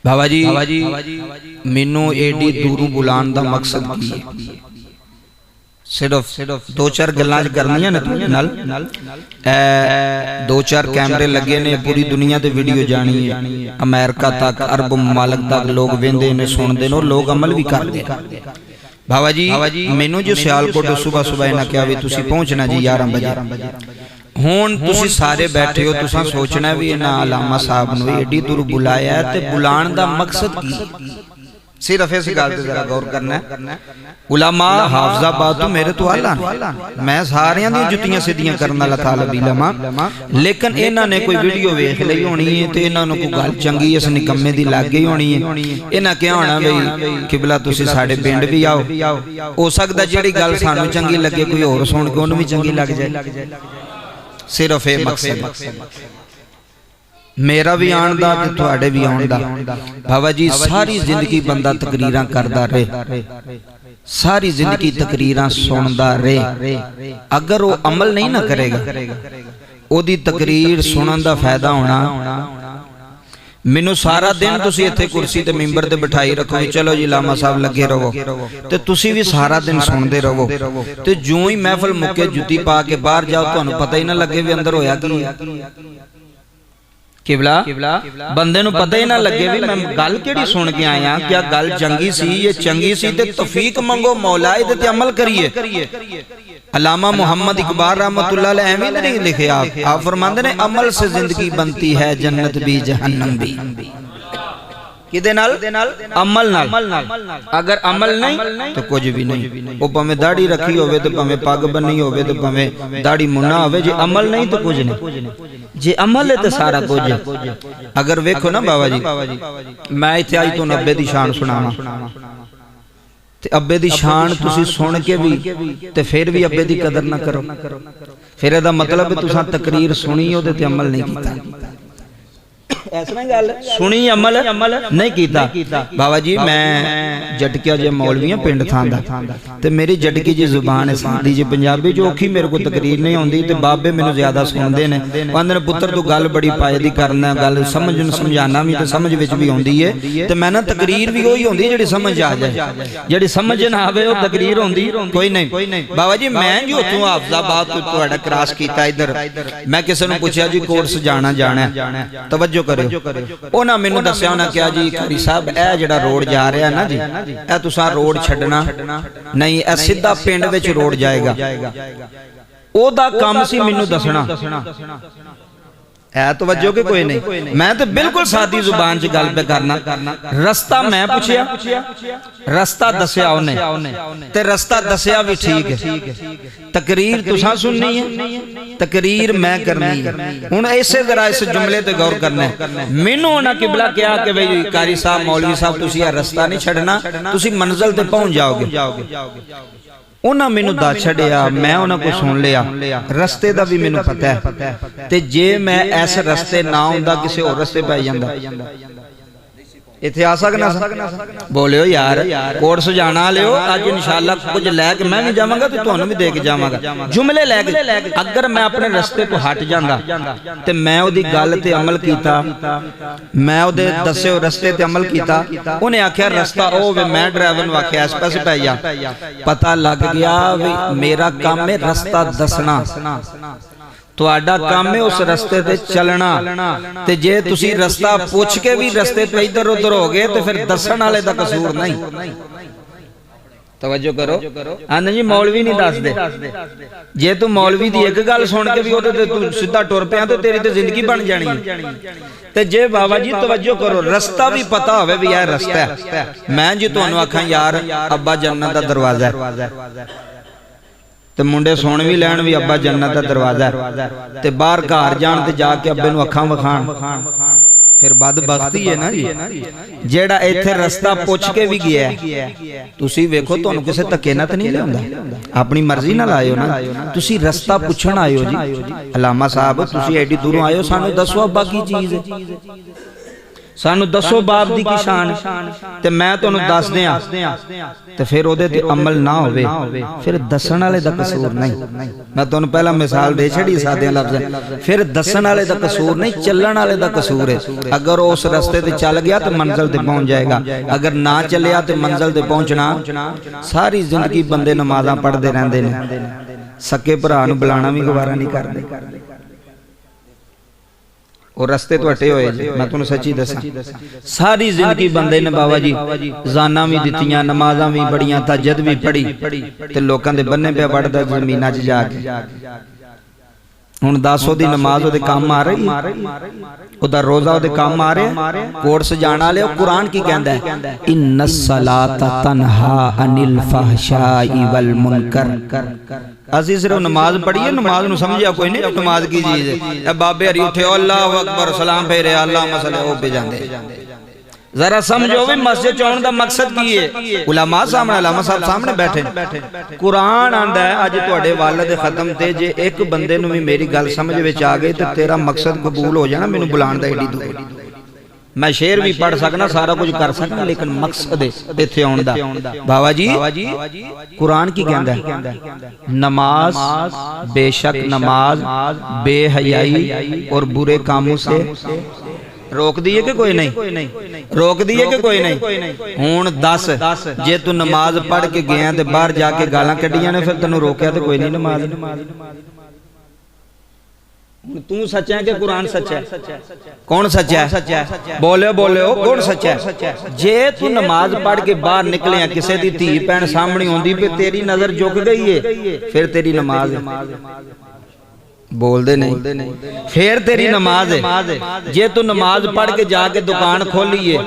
बाबा जी मैनू एडी दूरों बुलाने का मकसद की है? सिर्फ दो चार गल्लां करनियां ने तुहाडे नाल। दो चार कैमरे लगे ने, पूरी दुनिया ते वीडियो जानी है, अमेरिका तक अरब मुमालक तक लोग वेंदे ने, सुनते ने, लोग अमल भी करते। बाबा जी मैनू जो सियालकोट सुबह सुबह इन्हें कहा भी तुसीं पहुंचना जी 11 बजे। हुण तुसीं सारे बैठे हो, तुसां सोचना भी इन्हां अलामा साहब नूं एडी दूर बुलाया है ते बुलाण दा मकसद की? सिर्फ इस गल ते जरा गौर करना है। उलमा हाफिजाबाद तो मेरे तो आला मैं सारियां दी जुत्तियां सीधियां करन वाला तालिब इल्म, लेकिन इन्हां ने कोई वीडियो वेख लई होनी है ते इन्हां नूं कोई गल चंगी इस निकम्मे दी लग गई होनी है। इन्हां क्या होना बई किबला तुसीं साडे पिंड भी आओ, हो सकदा जिहड़ी गल सानूं चंगी लगे कोई होर सुण के उहनूं भी चंगी लग जाए। सिर्फ ये मकसद मेरा भी आण दा ते तुहाडे भी आण दा। बाबा जी सारी जिंदगी बंदा तकरीरां करदा रहे, सारी जिंदगी तकरीरां सुनदा रहे, अगर वो अमल नहीं ना करेगा ओदी तकरीर सुनन दा फायदा होना। मैनू सारा दिन तुसी इत्थे कुर्सी ते मिंबर ते बिठाई रखो, चलो जी लामा साहब लगे रहो, ते तुसी भी सारा दिन सुनते रहो, ते जो ही महफिल मुके जुत्ती पा के बाहर जाओ तुहानू पता ही ना लगे भी अंदर होया की किबला। बंदे नू पता ही ना लगे भी मैं गल केड़ी सुन के आया, क्या गल चंगी सी? ये चंगी सी ते तौफीक मंगो मौला इहदे ते अमल करिए। अल्लामा मोहम्मद इकबाल रहमतुल्लाह अलैह एवें नहीं लिखे, आप फरमाते ने अमल से जिंदगी बनती है जन्नत भी जहन्नम भी। किदे नाल? अमल नाल। अगर अमल नहीं तो कुछ भी नहीं। वो भावें दाढ़ी रखी होवे ते भावें पग बन्नी होवे ते भावें दाढ़ी मुन्ना होवे, जे अमल नहीं तो कुछ नहीं। जे अमल है तो सारा कुछ है। अगर वेखो ना बाबा जी, मैं इत्थे अज तो अब्बे दी शान सुनावां ते अब्बे दी शान तुसी सुन के भी ते फिर भी अब्बे दी कदर ना करो, फिर इहदा मतलब तुसां तकरीर सुनी ओहदे ते अमल नहीं कीता। सुनी अमल नहीं कीता। बाबा जी मैं जटकिया जे मौलवी पिंड थां दा, ते मेरी जटकी जी जुबान है सादी जी पंजाबी जो औखी मेरे को तकरीर नहीं आउंदी, ते बाबे मैनू ज्यादा सुनदे ने, कहंदे ने पुत्तर तू गल बड़ी पाए दी करना, गल समझ समझाना भी ते समझ विच भी आउंदी है, ते मैं ना तकरीर भी ओही होंदी जेहड़ी समझ आ जाए, जेहड़ी समझ ना आवे ओ तकरीर होंदी कोई नहीं। बाबा जी मैं जो उत्थों हाफिजाबाद तो तुहाडा क्रॉस कीता इधर, मैं किसी नूं पुछया जी कोर्स जाना है, तवज्जो उन्हें मैनू दस्या, उन्हें कहा जी कारी साहब ए जिहड़ा रोड जा रहा है ना जी, ए तुसां रोड छड्डना नहीं, ए सीधा पिंड विच रोड जाएगा, ओदा काम सी मैनू दसना। है तवज्जो के कोई नहीं? मैं तो बिल्कुल सादी जुबान च गल पे करना। रस्ता मैं पूछया, रस्ता दस्या उन्हें, ते रस्ता दस्या भी ठीक है। तकरीर तुसां सुननी है, तकरीर मैं करनी है। हुण इसे जरा इस जुमले ते गौर करना है। मैनू उन्हां किबला कहा कि भाई कारी साहब मौलवी साहब तुसीं यह रस्ता नहीं छड्डना, तुसीं मंजिल ते पहुंच जाओगे। उन्हें मैनू दस छड़िया, मैं उन्हें को सुन लिया, रस्ते का भी मैनू पता है, ते जे मैं इस रस्ते ना आउंदा किसी होर रस्ते पै जांदा इत्थे आ सकना? बोलियो यार कोर्स जाना लियो अज इंशाअल्लाह कुछ लैके मैं भी जावांगा ते तुहानू भी दे के जावांगा, जुमले लैके। अगर मैं अपने रस्ते तो हट जांदा ते मैं ओदी गल ते अमल कीता, मैं ओदे दस्से रस्ते ते अमल कीता, उन्हें आख्या रस्ता ओ वे, मैं ड्राइवर नूं आख्या इस पासे पै जा, पता लग गया भी मेरा काम है रस्ता दसना, तुहाडा काम है उस रस्ते ते चलना, ते जे तुसी रस्ता पुछ के भी रस्ते पे इधर उधर हो गए तो फिर दसन वाले दा कसूर नहीं। तवज्जो करो, आंदे जी मौलवी नहीं दसदे, जे तू मौलवी दी एक गल सुन के भी ओदे ते तू सीधा टुर पिया ते तेरी ते जिंदगी बन जानी है। ते जे बाबा जी तवज्जो करो, रस्ता भी पता होवे भी यह रस्ता है, मैं जी तुहानू आखां यार अब्बा जन्नत दा दरवाजा है, ते मुंडे सुन भी लैन भी अब्बा जन्नत दा दरवाजा है, ते बाहर घर जान ते जाके अब्बे नूं अखां वखाण, फिर बदबख्ती है ना जी। जेड़ा इत्थे रस्ता पुछ के भी गया तुसी वेखो, तुहानू किसे धक्के नाल नहीं लिआंदा, अपनी मर्जी नाल आयो ना, तुसी रस्ता पुछण आयो जी। अल्लामा साहब तुसी एडी दूरों आयो, सानू दसो अब्बा की चीज है, सानू दसो बाप दी की शान ते मैं तुहानू दस दियां ते फिर ओदे ते अमल ना होवे फिर दसण वाले दा कसूर नहीं। मैं तुहानू पहला मिसाल दे छड़ी सादे लफ्ज़ फिर दसण वाले दा कसूर नहीं चलण वाले दा कसूर है। अगर उस रस्ते ते चल गया तो मंजिल ते पहुंच जाएगा, अगर ना चलिया तो मंजिल ते पहुंचना। सारी जिंदगी बंदे नमाज़ां पढ़दे रहंदे ने, सके भरा नू बुलाना भी गवारा नहीं करदे और रस्ते तो हटे हुए जी। मैं तुहानू सच्ची दसां सारी जिंदगी बंदे ने बाबा जी जाना भी दित्तियां, नमाज़ां भी पढ़ियां, तहज्जुद भी पढ़ी ते लोकां दे बन्ने पे वड़दा ज़मीनां च जाके। हुण 10 दी नमाज ओदे काम आ रही, ओदा रोज़ा ओदे काम आ रहा, कोट सजाण वाले। कुरान की कहंदा है इन्नस सलाता तन्हा अनिल फहशाई वल मुनकर। असी सिर्फ नमाज पढ़िए, नमाज नू समझिया कोई नहीं नमाज की चीज है। बाबे हरी उठे अल्लाह अकबर सलाम फेरे अल्लाह मसले ओ पे जांदे। जरा समझो भी मस्जिद च आउण दा मकसद की है। उलमा सामने उलमा साहब सामने बैठे, कुरान आंदा है अज तुहाडे वालिद खत्म ते जे एक बंदे नू भी मेरी गल समझ विच आ गई ते तेरा मकसद कबूल हो जाना मैनू बुलाण दा एडी दूर। मैं शेर भी पढ़ सकना, सारा कुछ कर सकना, लेकिन मकसद इत्थे आउण दा। बाबा जी कुरान की कहंदा है नमाज बेशक नमाज बेहयाई और बुरे कामों से रोक दी है कि कोई नहीं, रोक दी है कि कोई नहीं। हुण दस जे तू नमाज पढ़ के गया ते बाहर जाके गालां कड्डियां ने फिर तैनूं रोकिया तो कोई नहीं नमाज। तू सच्चा है कि कुरान सच्चा है? कौन सच्चा है? बोलो बोलो कौन सच्चा है? जे तू नमाज पढ़ के बाहर निकलिया किसी दी धी भैन सामने आउंदी पे तेरी नजर झुक गई है फिर तेरी नमाज है। बोल दे नहीं फिर तेरी नमाज है। जे तू नमाज पढ़ के जाके दुकान खोली है,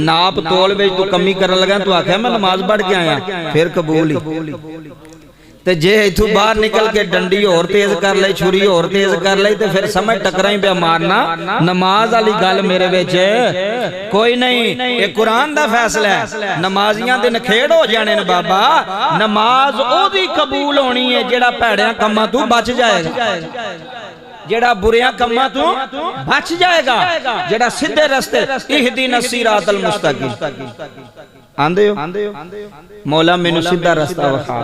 नाप तोल में तू कमी करन लगा, तू आख्या मैं नमाज पढ़ के आया, फिर कबूल ही। ते जे इथों बाहर निकल के डंडी और तेज कर ले, छुरी और तेज कर ले, तो फिर समझ टकरा ही पे मारना। नमाज वाली गल मेरे विच कोई नहीं, ये कुरान दा फैसला है। नमाजियां दे नखेड़ हो जाने ने बाबा। नमाज ओदी कबूल होनी है जेड़ा भैड़ियां कम्मां तों बच जाएगा, जेड़ा बुरियां कम्मां तों बच जाएगा, जेड़ा सीधे रस्ते इहदीना सिरातल मुस्तकीम आंदे हो। मौला मैनू सीधा रस्ता विखा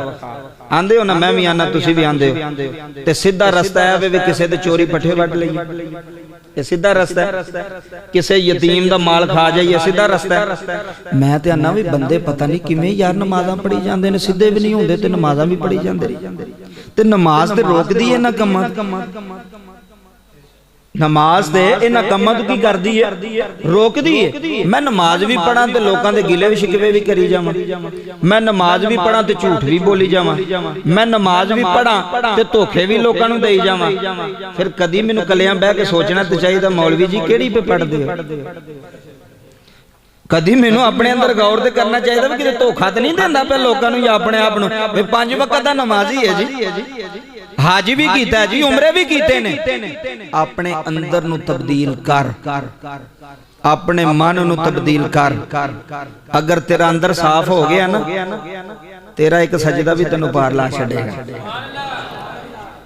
आंदे हो ना, मैं भी आना तुसी भी आंदे हो। ते सीधा रस्ता है वे किसे दे चोरी पट्ठे वट लईए, ये सीधा रस्ता है। किसे यतीम दा माल खा जाइए, सीधा रस्ता है। मैं ते आना भी बंदे पता नहीं किवें यार नमाज़ां पढ़ी जांदे ने, सीधे भी नहीं होंदे ते नमाज़ां भी पढ़ी जांदे। ते नमाज ते रोकदी है ना कम्मां, नमाज दे इन्हां कम्मां तो की करदी है? रोकदी है। मैं नमाज भी पढ़ा ते लोकां दे गिले शिकवे भी करी जावां, मैं नमाज भी पढ़ा ते झूठ भी बोली जावां, मैं नमाज भी पढ़ा ते धोखे भी लोकां नूं देई जावां, फिर कदी मैनूं कलियां बह के सोचना ते चाहिदा मौलवी जी किहड़ी पे पढ़दे हो। कदी मैनूं अपने अंदर गौर ते करना चाहिए भी किते धोखा ते नहीं देंदा पे लोकां नूं या अपने आप नूं। वे 5 वक्त दा नमाजी है जी, हाजी भी कीता जी, उमरे भी कीते ने। अपने अंदर नू तब्दील कर, अपने मन नू तब्दील कर। अगर तेरा अंदर साफ हो गया ना, तेरा एक सजदा भी तेनू पार ला छड़ेगा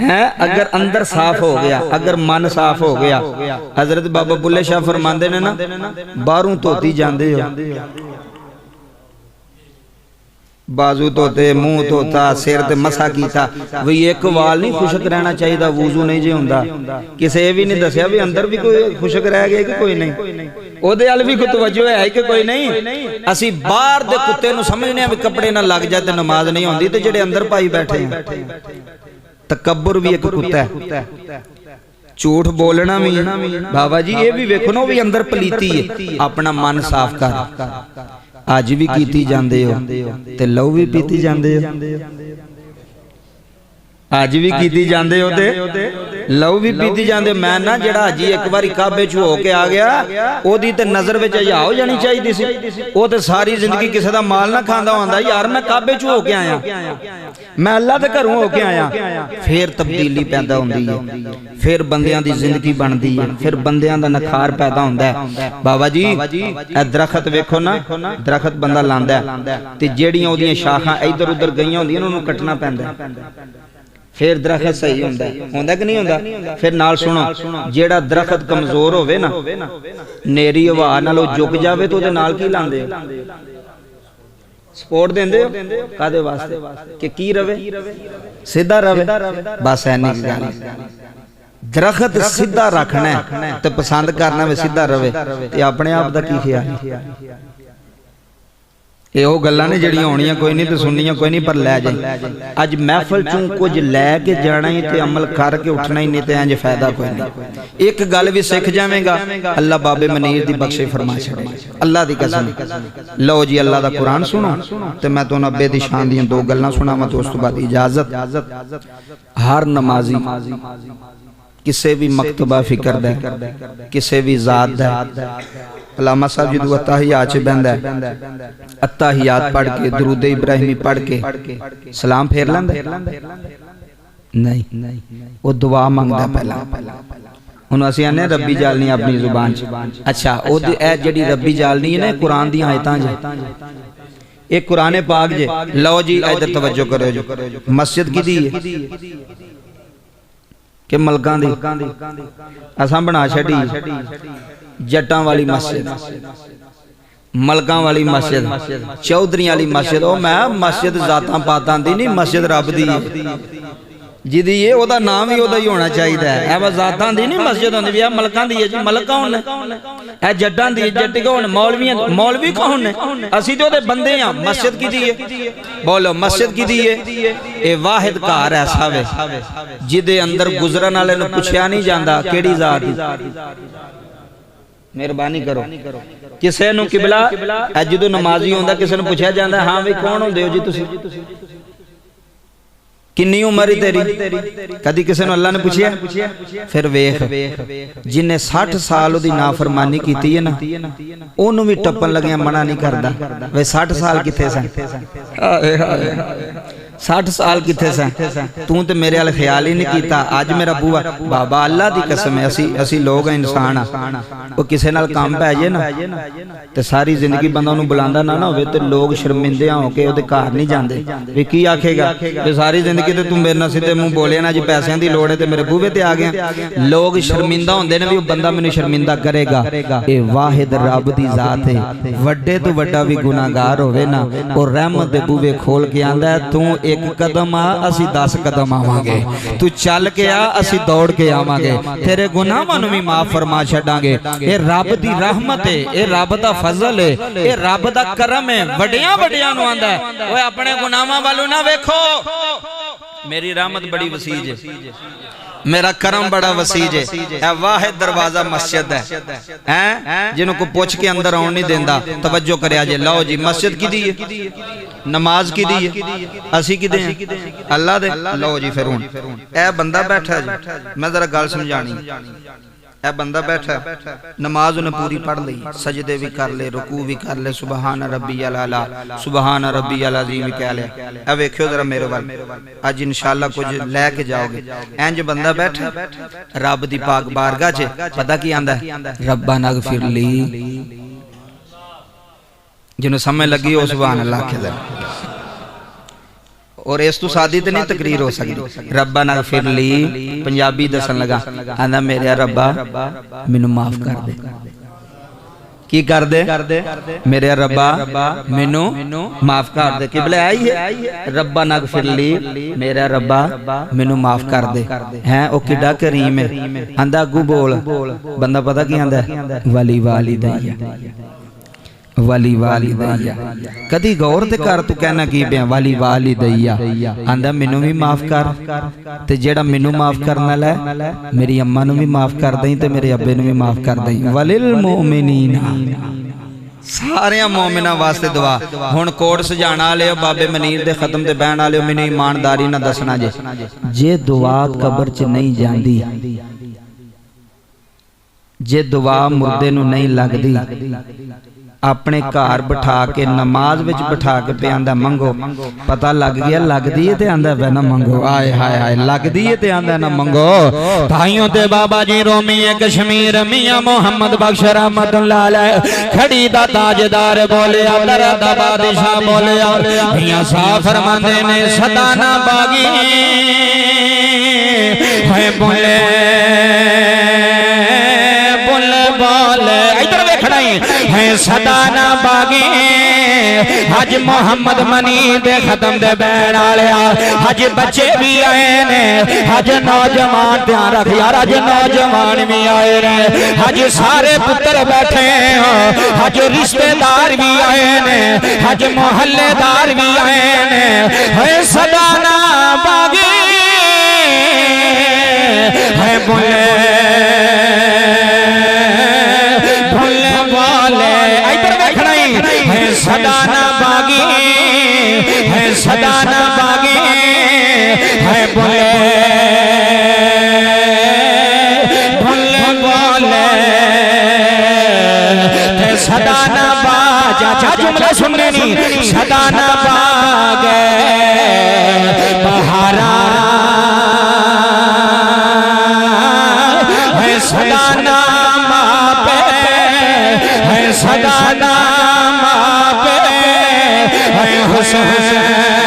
है। अगर अंदर साफ हो गया, अगर मन साफ हो गया। हजरत बाबा बुल्ले शाह फरमांदे ने ना, बाहरों धोती जांदे हो, बाजू धोते, मुंह धोता, सिर ते मसा कीता, वही एक वाल नहीं खुशक रहना चाहिए, वूजू नहीं जे हुंदा। किसे भी नहीं दसिया भी अंदर भी कोई खुशक रह गया कि कोई नहीं, ओदे अल भी कोई तवज्जो है कि कोई नहीं। असी बाहर दे कुत्ते नूं समझने भी कपड़े ना लग जाए ते नमाज नहीं होंदी, ते जेड़े अंदर भाई बैठे हैं। तकब्बुर भी एक कुत्ता है, झूठ बोलना भी बाबा जी ये भी वेखो ना, भी अंदर पलीती है। अपना मन साफ कर। अज भी कीती जांदे हो ते लहू भी पीती जांदे हो, अज भी कीती जांदे हो ते लहू भी पीती जांदे हो। मैं ना जेड़ा अजी एक बारी काबे च हो के आ गया, ओदी ते नजर विच हया हो जानी चाहिदी सी। ओ ते सारी जिंदगी किसे दा माल ना खांदा होंदा, यार मैं काबे च हो के आया, मैं अल्लाह दे घरों हो के आया। फिर तब्दीली पैदा होंदी है, फिर बंदियां दी जिंदगी बनदी है, फिर बंदियां दा नखार पैदा होंदा है। बाबा जी ए दरखत वेखो ना, दरखत बंदा लांदा है ते जेड़ियां ओदियां शाखां इधर उधर गईयां होंदियां उन्होंने कटना पैंदा है। फिर दरखत सही होंदा कि नहीं होंदा। फिर नाल सुनो, जेड़ा दरखत कमजोर होवे ना, नेरी हवा नाल झुक जावे तो उहदे नाल की लांदे सपोर्ट देंदे हो कादे वास्ते कि की रवे सीधा रवे। बस ऐनी गल, दरखत सीधा रखना है तो पसंद करना वे सीधा रवे ते अपने आप दा की ख्याल। ये वो गल्लां ने जिहड़ियां होणियां कोई नहीं ते सुननियां कोई नहीं, पर लै जाई अज महफिल चों कुछ लैके जाना ही ते अमल करके उठना ही, नहीं ते इंज फायदा कोई नहीं। एक गल भी सिख जावेगा, अल्लाह बाबे मनीर दी बख्शे फरमा छड़े, अल्लाह दी कसम। लो जी अल्लाह दा कुरान सुनो ते मैं तुहानूं अब्बे दी शान दी दो गल्लां सुणावां ते उस तो बाद इजाजत। हर नमाजी किसी भी मकतबा फिक्र दा, किसी भी जात दा, अल्लामा साहब जदों अत्ताहियात च बहंदा अत्ताहियात पढ़ के दरूद इब्राहिमी पढ़ के सलाम फेर लैंदा नहीं, वो दुआ मंगदा पहला। हुण असीं आने रब्बी जालनी अपनी जुबान च। अच्छा ओदी ए जेहड़ी रब्बी जालनी है ना कुरान दी आयतां ज, एक कुरान पाक जे। लो जी इधर तवज्जो करो जी, मस्जिद किदी है कि मलकां दी? असां बना छड़ी जट्टां वाली मस्जिद, मलकां वाली मस्जिद, चौधरी वाली मस्जिद। ओ मैं मस्जिद जातां पातां दी नहीं, मस्जिद रब दी है, जिदी ये ओदा नाम ही ओदा ही होना चाहिए है। ए बस जातां दी नहीं मस्जिद होंदी, आ मलकां दी है जी। मलक कौन है? ए जट्टां दी, जट्ट कौन? मौलवी, मौलवी कौन है? असीं ते ओदे बंदे हां। मस्जिद किदी है? बोलो मस्जिद किदी है? ए वाहिद घर ऐसा वे जिदे अंदर गुजरन वाले नूं पुछया नहीं जांदा केड़ी जात दी। मेहरबानी करो, किसे नूं किबला जदों नमाजी होंदा किसे नूं पुछया जांदा हां वी कौन होंदे हो जी तुसीं, किन्नी उम्र ही तेरी? कदी किसी ने अल्लाह ने पूछिया? फिर वेख जिन्हें 60 साल ओदी नाफरमानी कीती है ना, ओनू भी टप्पन लगे मना नहीं करदा। वे 60 साल किथे सन? 60 साल किथे सन? तू तो मेरे वाल ख्याल ही नहीं कीता। अज मेरा बूआ बाबा अल्लाह दी कसम है, असी लोग हैं, इंसान आ, वो किसे नाल काम पै जाए ना ते सारी जिंदगी बंदा उन्हें बुलांदा ना होवे ते लोग शर्मिंदे होके ओदे घर नहीं जांदे। वे की आखेगा कि सारी जिंदगी ते तू मेरे नाल सीधे मुंह बोलिया ना, जी पैसों की लोड़ है ते मेरे बूहे ते आ गया। लोग शर्मिंदा होंदे ने भी बंदा मैनूं शर्मिंदा करेगा। ये वाहिद रब दी जात है, वड्डे तो वड्डा भी गुनाहगार होवे ना, और रहमत दे बूहे खोल के आंदा है, तू एक कदम आ असी 10 कदम आवांगे, तू चल के आ असी दौड़ के आवांगे, तेरे गुनाहां नूं भी माफ फरमा छड्डांगे। ये रब दी रहमत है, ये रब दा फजल है, ये रब दा करम है। वड्डियां वड्डियां नूं आंदा है ओए अपने गुनाहां वालों ना वेखो, मेरी रहमत बड़ी वसीज है, मेरा करम बड़ा वसीज है। वाहिद दरवाजा मस्जिद है जिन्हों को पुछ के अंदर आउण नहीं देंदा। तवज्जो करया जे। लो जी मस्जिद किदी है? नमाज किदी है? असी किदे हैं? अल्लाह दे। लो जी फिर हुण ए बंदा बैठा जी, मैं जरा गल समझानी। ए बंदा बैठा नमाज उन्हें पूरी पढ़ ली, सजदे भी कर ले, रुकू भी कर ले, सुबहान रब्बियल आला सुबहान रब्बियल अज़ीम कह ले। अब वेखियो जरा मेरे वाल, अज इंशाअल्लाह कुछ लैके जाओगे। इंज बंदा बैठा रब दी पाक बारगाह च, पता की आंदा रब्बाना ग़फिरली, जिन्हों समझ लगी हो सुबहान अल्लाह आखे। और इस तो सादी तो नहीं तकरीर हो सकती। रब्बाना ग़फिरली पंजाबी दसन लगा, आंदा मेरे रब्बा मैनू माफ कर दे। की कर दे? मेरे रब्बा मैनू माफ कर दे। किबले आई है रब्बाना ग़फिरली, मेरा रब्बा मैनू माफ कर दे। हैं ओ किड्डा करीम है। आंदा अगू बोल, बंदा पता की आंदा वली वाली दैया, वाली वाली दैया। कदी गौर ते कर, तू कहना की पिया वाली वाली दैया। आंदा मैनू भी माफ कर, ते जेड़ा मैनू माफ करन वाला है मेरी अम्मा नू भी माफ कर दई, ते मेरे अब्बे नू भी माफ कर दई। वलिल मोमिनीना, सारे मोमिना वास्ते दुआ। हुण कोट सजाना वाले बाबे मनीर दे खत्म ते बहन वाले, मैनू ईमानदारी ना दसना जे दुआ कबर च नहीं जांदी, जे दुआ मुर्दे नू नहीं लगदी, अपने घर बिठा के नमाज विच बिठा के पे आंदा मंगो पता लग गया लगदी है ते आंदा पे ना मंगो आए हाय हाय लगदी है ते आंदा ना मंगो ताइयों ते बाबा जी रोमी कश्मीर मियां मोहम्मद बख्श रहमतुल्लाह अलैह खड़ी दा ताजदार बोले दर दा बादशाह बोले मियां साहब फरमांदे ने सदाना बागी है बोले बोले इधर देखना है सदाना बागी हज मोहम्मद मनी दे खत्म दे बैण वाले हज बच्चे भी आए ने हज नौजवान ध्यान रख यार हज नौजवान भी आए ने हज सारे पुत्र बैठे हो हज रिश्तेदार भी आए ने हज मोहल्लेदार भी आए ने है सदाना बागी है बोले सदाना बागी है सदाना बागी है बोले बोले सदाना बाजा जुमला सुनने नहीं सदाना बाग बहारा है सदाना मापे है सदाना हुसैन